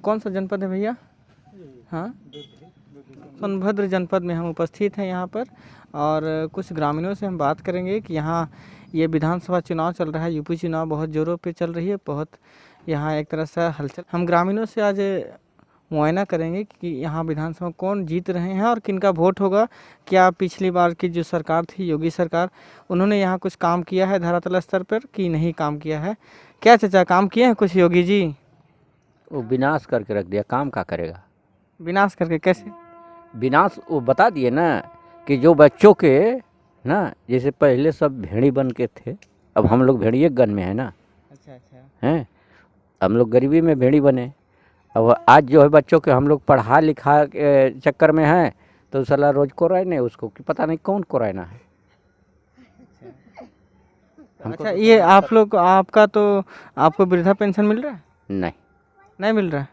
कौन सा जनपद है भैया? हाँ, सोनभद्र जनपद में हम उपस्थित हैं यहाँ पर, और कुछ ग्रामीणों से हम बात करेंगे कि यहाँ ये विधानसभा चुनाव चल रहा है, यूपी चुनाव बहुत ज़ोरों पे चल रही है, बहुत यहाँ एक तरह से हलचल। हम ग्रामीणों से आज मुआयना करेंगे कि यहाँ विधानसभा कौन जीत रहे हैं और किनका वोट होगा। क्या पिछली बार की जो सरकार थी, योगी सरकार, उन्होंने यहाँ कुछ काम किया है धरातल स्तर पर कि नहीं काम किया है? क्या चाचा काम किए हैं कुछ योगी जी? वो विनाश करके रख दिया, काम का करेगा? विनाश करके कैसे? विनाश वो बता दिए ना कि जो बच्चों के ना, जैसे पहले सब भेड़ी बन के थे, अब हम लोग भेड़िए गन में है ना। अच्छा अच्छा। हैं, हम लोग गरीबी में भेड़ी बने। अब आज जो है बच्चों के हम लोग पढ़ा लिखा के चक्कर में हैं, तो साला रोज कोराइने उसको कि पता नहीं कौन कोराइना है। अच्छा, ये आप लोग, आपका तो आपको वृद्धा पेंशन मिल रहा है? नहीं, नहीं मिल रहा है?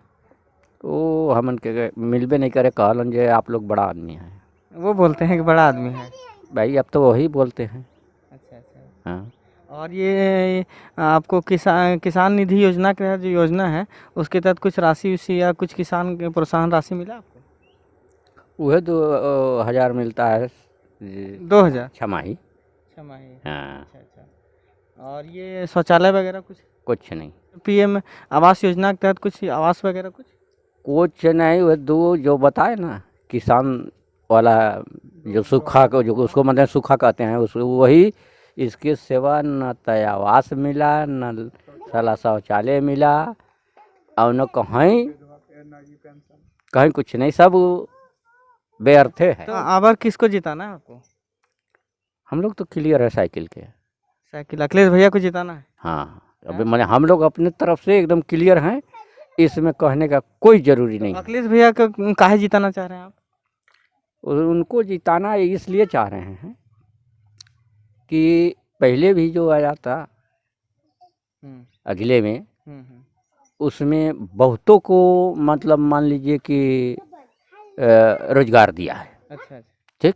वो हमन के मिलबे नहीं करे, कहलन जे आप लोग बड़ा आदमी हैं। वो बोलते हैं कि बड़ा आदमी है। भाई अब तो वही बोलते हैं। अच्छा अच्छा। हाँ, और ये आपको किसान निधि योजना के तहत जो योजना है, उसके तहत कुछ राशि उसी या कुछ किसान के प्रोत्साहन राशि मिला आपको? वह 2000 मिलता है 2000 छमाही। छमाही? हाँ, अच्छा अच्छा। और ये शौचालय वगैरह कुछ नहीं। पीएम आवास योजना के तहत कुछ आवास वगैरह कुछ नहीं, वह दो जो बताए ना किसान वाला, जो सूखा को, जो उसको मतलब सूखा कहते हैं, उसको वही। इसके सिवा न तो आवास मिला, न साला शौचालय मिला, और न कहीं कहीं कुछ नहीं, सब बेअर्थे है। तो आवर किसको जिताना है आपको? हम लोग तो क्लियर है साइकिल के। साइकिल अखिलेश भैया को जिताना है? हाँ, अभी मैंने हम लोग अपने तरफ से एकदम क्लियर हैं, इसमें कहने का कोई ज़रूरी नहीं है। अखिलेश भैया को काहे जिताना चाह रहे हैं आप? उनको जिताना इसलिए चाह रहे हैं कि पहले भी जो आया था अगले में, उसमें बहुतों को मतलब मान लीजिए कि रोजगार दिया है। अच्छा। ठीक,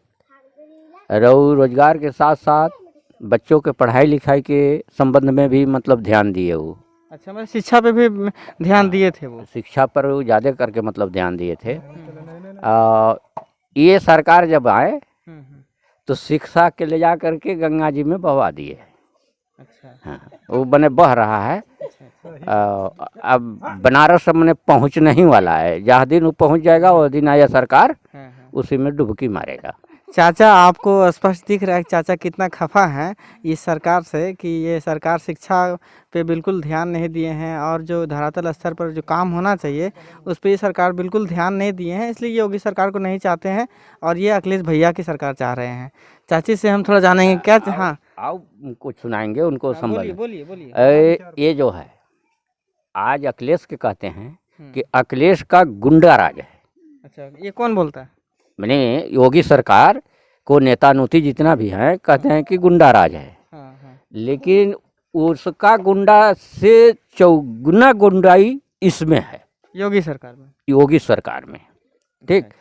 रोजगार के साथ साथ बच्चों के पढ़ाई लिखाई के संबंध में भी मतलब ध्यान दिए वो। अच्छा, मतलब शिक्षा पे भी ध्यान दिए थे वो? शिक्षा पर ज़्यादा करके मतलब ध्यान दिए थे। ये सरकार जब आए तो शिक्षा के ले जा करके गंगा जी में बहा दिए। अच्छा। हाँ, वो बने बह रहा है। अब बनारस मैंने पहुँच नहीं वाला है, जहाँ दिन वो पहुँच जाएगा वो दिन आया सरकार उसी में डुबकी मारेगा। चाचा, आपको स्पष्ट दिख रहा है कि चाचा कितना खफा है इस सरकार से कि ये सरकार शिक्षा पे बिल्कुल ध्यान नहीं दिए हैं, और जो धरातल स्तर पर जो काम होना चाहिए उस पर ये सरकार बिल्कुल ध्यान नहीं दिए हैं, इसलिए योगी सरकार को नहीं चाहते हैं और ये अखिलेश भैया की सरकार चाह रहे हैं। चाची से हम थोड़ा जानेंगे क्या। हाँ, आओ उनको सुनाएंगे, उनको संभल। बोलिए बोलिए। ये जो है आज अखिलेश के कहते हैं कि अखिलेश का गुंडा राज है। अच्छा, ये कौन बोलता है? मैंने योगी सरकार को नेता नूती जितना भी है कहते हैं कि गुंडा राज है। हाँ। लेकिन उसका गुंडा से चौगुना गुंडाई इसमें है, योगी सरकार में। योगी सरकार में। ठीक,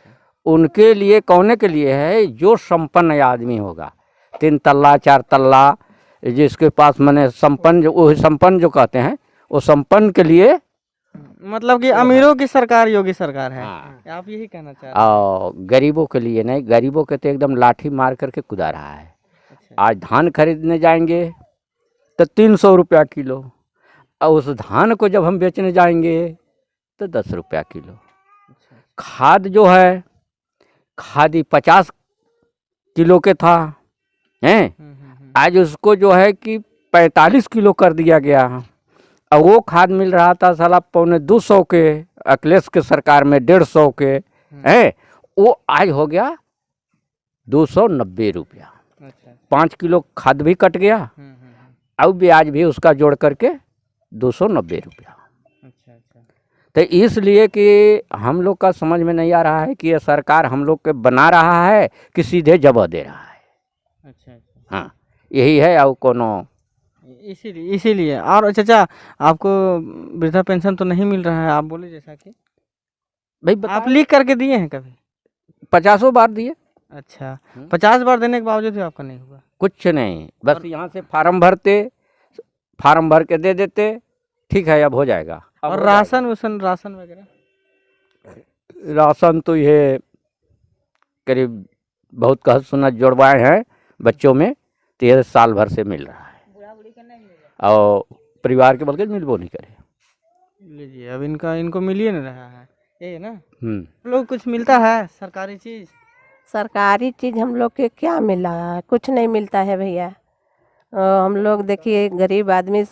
उनके लिए कौन के लिए है? जो संपन्न आदमी होगा, 3 तल्ला 4 तल्ला जिसके पास मैंने संपन्न, वो संपन्न जो कहते हैं, वो संपन्न के लिए, मतलब कि अमीरों की सरकार योगी सरकार है। हाँ। आप यही कहना चाह रहे हैं? और गरीबों के लिए नहीं, गरीबों के तो एकदम लाठी मार करके कुदा रहा है। अच्छा। आज धान खरीदने जाएंगे तो 300 रुपया किलो, और उस धान को जब हम बेचने जाएंगे तो 10 रुपया किलो। खाद जो है, खादी 50 किलो के था, हैं आज उसको जो है कि 45 किलो कर दिया गया। और वो खाद मिल रहा था साला 250 के, अखिलेश के सरकार में 150 के, हैं वो आज हो गया 290 रुपया। 5 किलो खाद भी कट गया, अब ब्याज भी उसका जोड़ करके 290 रुपया। तो इसलिए कि हम लोग का समझ में नहीं आ रहा है कि ये सरकार हम लोग के बना रहा है कि सीधे जबह दे रहा है। अच्छा। हाँ, यही है। और कोनो इसीलिए। और चाचा, आपको वृद्धा पेंशन तो नहीं मिल रहा है, आप बोले जैसा कि भाई आप लिख करके दिए हैं कभी? 50 बार दिए। अच्छा, 50 बार देने के बावजूद भी आपका नहीं हुआ? कुछ नहीं, बस यहाँ से फार्म भरते, फार्म भर के दे देते, ठीक है अब हो जाएगा। और राशन वगैरह? राशन तो ये करीब बहुत कह सुना जोड़वाए हैं बच्चों में, तो ये साल भर से मिल रहा है और परिवार के बल्कि मिलबो नहीं करे। लीजिए, अब इनको मिल ही नहीं रहा है, ये है ना। लोग कुछ मिलता है सरकारी चीज़? सरकारी चीज़ हम लोग के क्या मिल रहा है, कुछ नहीं मिलता है भैया। हम लोग देखिए गरीब आदमी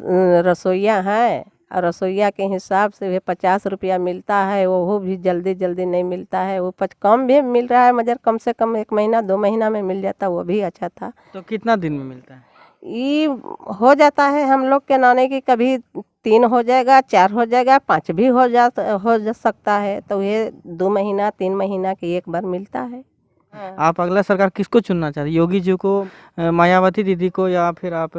रसोइया हैं, और रसोइया के हिसाब से भी 50 रुपया मिलता है, वो भी जल्दी जल्दी नहीं मिलता है। वो कम भी मिल रहा है, मगर कम से कम 1 महीना 2 महीना में मिल जाता, वो भी अच्छा था। तो कितना दिन में मिलता है? ये हो जाता है हम लोग के नाने की, कभी 3 हो जाएगा, 4 हो जाएगा, 5 भी हो जा सकता है। तो ये 2 महीना 3 महीना की एक बार मिलता है। आप अगला सरकार किसको चुनना चाहते हैं, योगी जी को, मायावती दीदी को, या फिर आप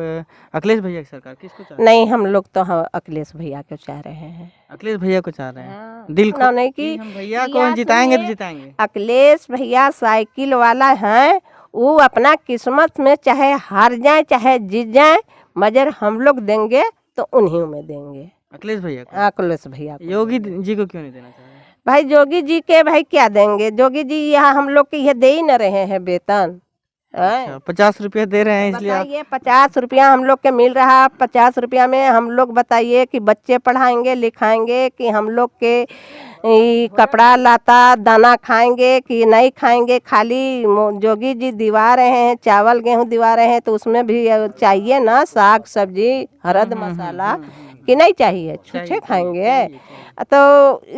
अखिलेश भैया की सरकार किसको चाहते हैं? नहीं, हम लोग तो अखिलेश भैया को चाह रहे हैं। अखिलेश भैया को चाह रहे हैं? हाँ, दिल को नहीं कि हम भैया को जिताएंगे तो जिताएंगे। अखिलेश भैया साइकिल वाला हैं, वो अपना किस्मत में चाहे हार जाए चाहे जीत जाए, मगर हम लोग देंगे तो उन्हीं में देंगे। अखिलेश भैया को? अखिलेश भैया को। योगी जी को क्यों नहीं देना चाह रहे? भाई योगी जी के भाई क्या देंगे, योगी जी यहाँ हम लोग के ये दे ही न रहे हैं वेतन। अच्छा, 50 रुपया दे रहे हैं इसलिए आप... बताइए 50 रुपया हम लोग के मिल रहा, 50 रुपया में हम लोग बताइए कि बच्चे पढ़ाएंगे लिखाएंगे, कि हम लोग के कपड़ा लाता दाना खाएंगे कि नहीं खाएंगे। खाली योगी जी दिवा रहे हैं, चावल गेहूं दिवा रहे हैं, तो उसमें भी चाहिए ना साग सब्जी हरद मसाला, कि नहीं चाहिए? छूछे खाएंगे तो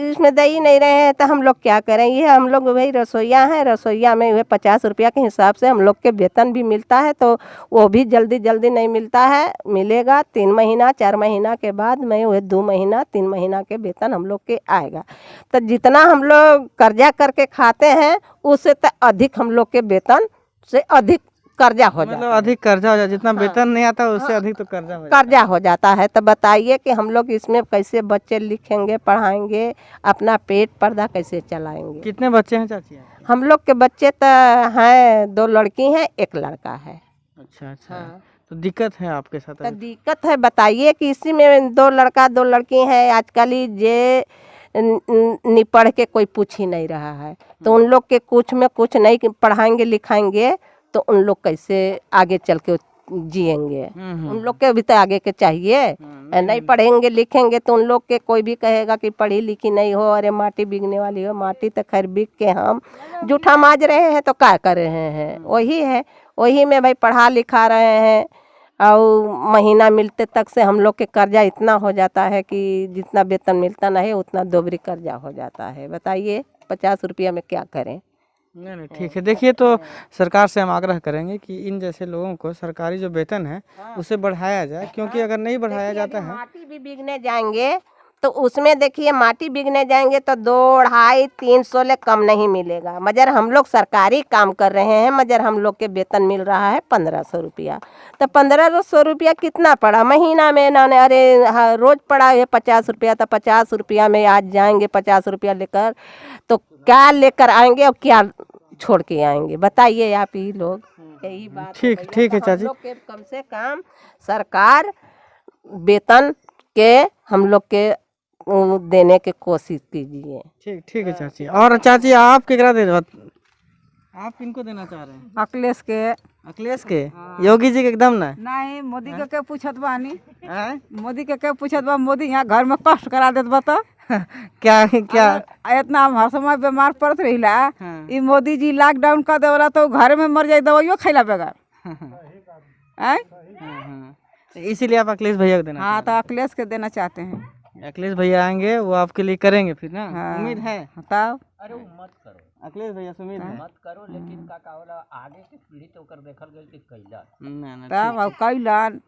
इसमें दे ही नहीं रहे हैं, तो हम लोग क्या करें? ये हम लोग भाई रसोइया हैं, रसोइया में वह 50 रुपया के हिसाब से हम लोग के वेतन भी मिलता है, तो वो भी जल्दी जल्दी नहीं मिलता है। मिलेगा 3 महीना 4 महीना के बाद में, वह 2 महीना 3 महीना के वेतन हम लोग के आएगा। तो जितना हम लोग कर्जा करके खाते हैं, उससे तो अधिक हम लोग के वेतन से अधिक कर्जा हो जाता मतलब है। अधिक कर्जा हो जाता, जितना वेतन नहीं आता उससे अधिक तो कर्जा हो जाता कर्जा हो जाता है। तो बताइए कि हम लोग इसमें कैसे बच्चे लिखेंगे पढ़ाएंगे, अपना पेट पर्दा कैसे चलाएंगे? कितने बच्चे हैं चाची आपके? हम लोग के बच्चे तो हैं, 2 लड़की हैं 1 लड़का है। अच्छा अच्छा। हाँ। तो दिक्कत है आपके साथ तो अभी? दिक्कत है, बताइए कि इसी में 2 लड़का 2 लड़की हैं। आजकल ये निपढ़ के कोई पूछ ही नहीं रहा है, तो उन लोग के कुछ में कुछ नहीं पढ़ाएंगे लिखाएंगे, तो उन लोग कैसे आगे चल के जिएंगे? उन लोग के भी तो आगे के चाहिए। नहीं पढ़ेंगे लिखेंगे तो उन लोग के कोई भी कहेगा कि पढ़ी लिखी नहीं हो, अरे माटी बिकने वाली हो। माटी तो खैर बिक के हम जूठा माज रहे हैं, तो क्या कर रहे हैं? वही है, वही में भाई पढ़ा लिखा रहे हैं, और महीना मिलते तक से हम लोग के कर्जा इतना हो जाता है कि जितना वेतन मिलता नहीं उतना दोबरी कर्जा हो जाता है। बताइए 50 रुपया में क्या करें? नहीं ठीक है। देखिए, तो सरकार से हम आग्रह करेंगे कि इन जैसे लोगों को सरकारी जो वेतन है उसे बढ़ाया जाए, क्योंकि अगर नहीं बढ़ाया जाता है... माटी भी बिकने जाएंगे तो उसमें देखिए, माटी बिकने जाएंगे तो 2, 250, 300 ले कम नहीं मिलेगा। मगर हम लोग सरकारी काम कर रहे हैं, मगर हम लोग के वेतन मिल रहा है 1500 रुपया। तो 1500 रुपया कितना पड़ा महीना में? इन्होंने अरे हाँ, रोज पड़ा है 50 रुपया, तो 50 रुपया में आज जाएंगे 50 रुपया लेकर, तो क्या लेकर आएंगे और क्या छोड़ के आएंगे? बताइए आप ही लोग। यही बात ठीक है चाची। लोग के कम से कम सरकार वेतन के हम लोग के देने की कोशिश कीजिए। ठीक है चाची। और चाची आप केकरा दे, आप किनको देना चाह रहे हैं? अखिलेश के। अखिलेश के? योगी जी के एकदम ना? नहीं, मोदी के पूछत बानी। हैं? मोदी के पूछत बा? मोदी यहाँ घर में कष्ट करा देत बा तो क्या इतना हम हर समय बीमार पड़त रहिला। हाँ। ई मोदी जी लॉकडाउन कर देवला तो घर में मर जाए, दवाइयों खैला बगैर। हैं? तो इसीलिए आप अखिलेश भैया को देना? हाँ, तो अखिलेश के देना चाहते हैं। अखिलेश भैया आएंगे, वो आपके लिए करेंगे फिर ना? हाँ। उम्मीद है? तब अरे मत करो अखिलेश भैया से उम्मीद है? मत करो, लेकिन का होला आगे के पीढ़ी तो कर देखल गई कि कैला ना तब अब कैलन।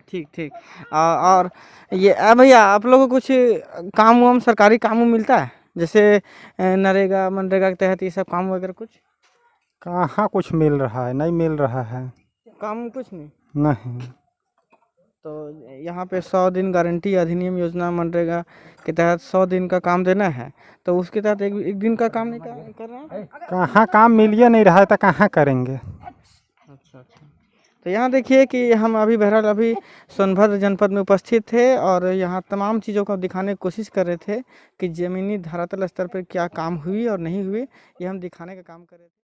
ठीक। और ये भैया, आप लोगों को कुछ काम वाम सरकारी काम मिलता है, जैसे नरेगा मनरेगा के तहत ये सब काम वगैरह कुछ? कहाँ कुछ मिल रहा है? नहीं मिल रहा है। काम कुछ नहीं? नहीं। तो यहाँ पे 100 दिन गारंटी अधिनियम योजना मनरेगा के तहत 100 दिन का काम देना है, तो उसके तहत एक दिन का काम नहीं कर रहा है? कहाँ काम मिल ही नहीं रहा है, तो कहाँ करेंगे? अच्छा। तो यहाँ देखिए कि हम अभी बहरहाल अभी सोनभद्र जनपद में उपस्थित थे और यहाँ तमाम चीज़ों को दिखाने की कोशिश कर रहे थे कि ज़मीनी धरातल स्तर पर क्या काम हुई और नहीं हुई, ये हम दिखाने का काम कर रहे थे।